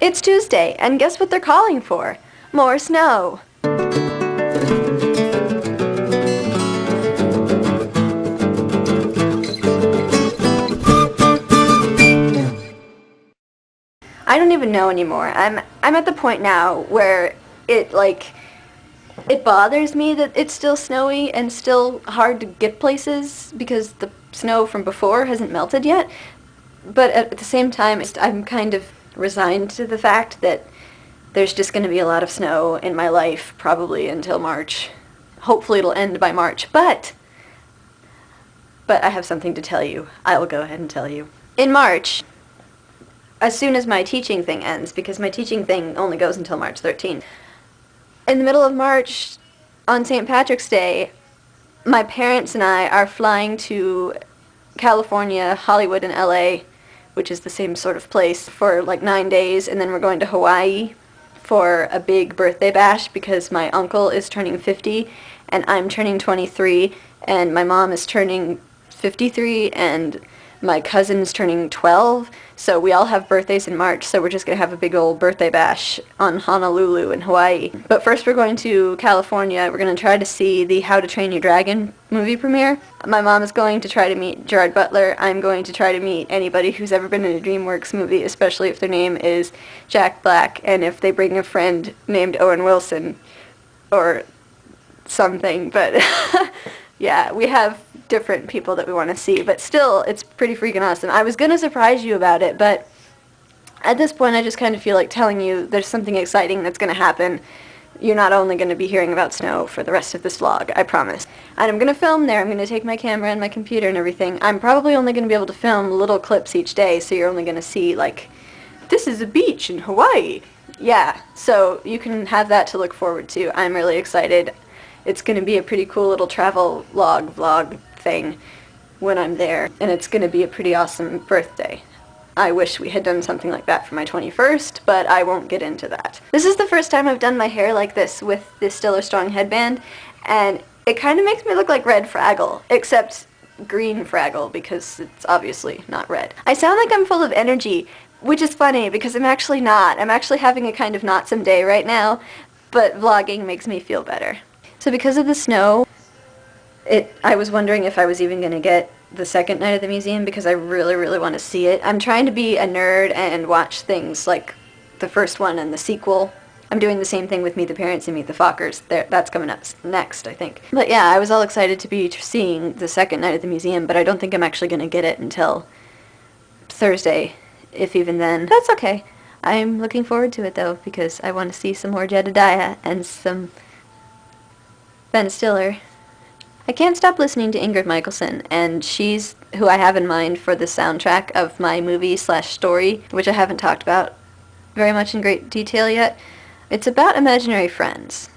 It's Tuesday, and guess what they're calling for? More snow. I don't even know anymore. I'm at the point now where it bothers me that it's still snowy and still hard to get places because the snow from before hasn't melted yet. But at the same time, I'm kind of resigned to the fact that there's just going to be a lot of snow in my life probably until March. Hopefully it'll end by March, but I have something to tell you. I will go ahead and tell you. In March, as soon as my teaching thing ends, because my teaching thing only goes until March 13th, in the middle of March, on St. Patrick's Day, my parents and I are flying to California, Hollywood, and LA, which is the same sort of place, for like 9 days, and then we're going to Hawaii for a big birthday bash because my uncle is turning 50 and I'm turning 23 and my mom is turning 53 and my cousin's turning 12, so we all have birthdays in March, so we're just going to have a big old birthday bash on Honolulu in Hawaii. But first we're going to California. We're going to try to see the How to Train Your Dragon movie premiere. My mom is going to try to meet Gerard Butler. I'm going to try to meet anybody who's ever been in a DreamWorks movie, especially if their name is Jack Black, and if they bring a friend named Owen Wilson or something, but yeah, we have different people that we want to see, but still, it's pretty freaking awesome. I was going to surprise you about it, but at this point, I just kind of feel like telling you there's something exciting that's going to happen. You're not only going to be hearing about snow for the rest of this vlog, I promise. And I'm going to film there. I'm going to take my camera and my computer and everything. I'm probably only going to be able to film little clips each day, so you're only going to see, like, this is a beach in Hawaii. Yeah, so you can have that to look forward to. I'm really excited. It's going to be a pretty cool little travel vlog thing when I'm there, and it's going to be a pretty awesome birthday. I wish we had done something like that for my 21st, but I won't get into that. This is the first time I've done my hair like this with this Stiller Strong headband, and it kind of makes me look like Red Fraggle, except green Fraggle, because it's obviously not red. I sound like I'm full of energy, which is funny, because I'm actually not. I'm actually having a kind of not-some day right now, but vlogging makes me feel better. So because of the snow, I was wondering if I was even going to get the second night at the museum because I really, really want to see it. I'm trying to be a nerd and watch things like the first one and the sequel. I'm doing the same thing with Meet the Parents and Meet the Fockers. That's coming up next, I think. But yeah, I was all excited to be seeing the second night at the museum, but I don't think I'm actually going to get it until Thursday, if even then. That's okay. I'm looking forward to it, though, because I want to see some more Jedediah and some Ben Stiller. I can't stop listening to Ingrid Michaelson, and she's who I have in mind for the soundtrack of my movie/story, which I haven't talked about very much in great detail yet. It's about imaginary friends,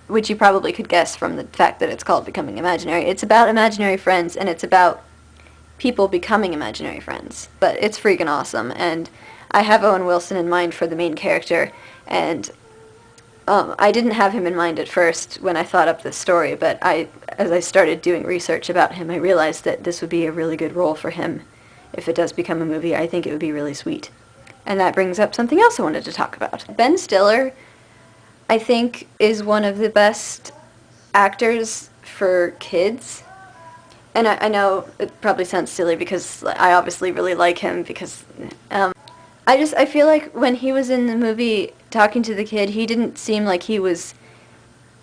which you probably could guess from the fact that it's called Becoming Imaginary. It's about imaginary friends, and it's about people becoming imaginary friends. But it's freaking awesome, and I have Owen Wilson in mind for the main character, and I didn't have him in mind at first when I thought up this story, but as I started doing research about him, I realized that this would be a really good role for him. If it does become a movie, I think it would be really sweet. And that brings up something else I wanted to talk about. Ben Stiller, I think, is one of the best actors for kids. And I know it probably sounds silly because I obviously really like him because I feel like when he was in the movie talking to the kid, he didn't seem like he was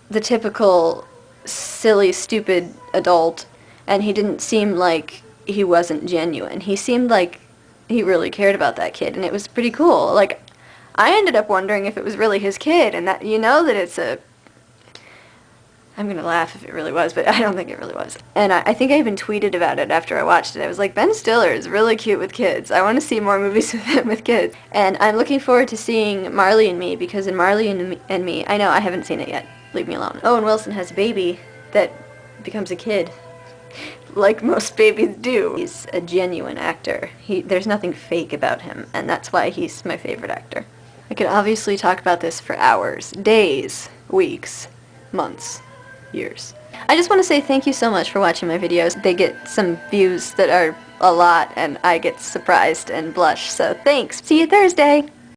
the typical silly, stupid adult, and he didn't seem like he wasn't genuine. He seemed like he really cared about that kid, and it was pretty cool. Like, I ended up wondering if it was really his kid, and that, you know, that it's a... I'm going to laugh if it really was, but I don't think it really was. And I think I even tweeted about it after I watched it. I was like, Ben Stiller is really cute with kids. I want to see more movies with him with kids. And I'm looking forward to seeing Marley and Me, because in Marley and Me, I know I haven't seen it yet. Leave me alone. Owen Wilson has a baby that becomes a kid, like most babies do. He's a genuine actor. There's nothing fake about him, and that's why he's my favorite actor. I could obviously talk about this for hours, days, weeks, months, years. I just want to say thank you so much for watching my videos. They get some views that are a lot, and I get surprised and blush, so thanks. See you Thursday!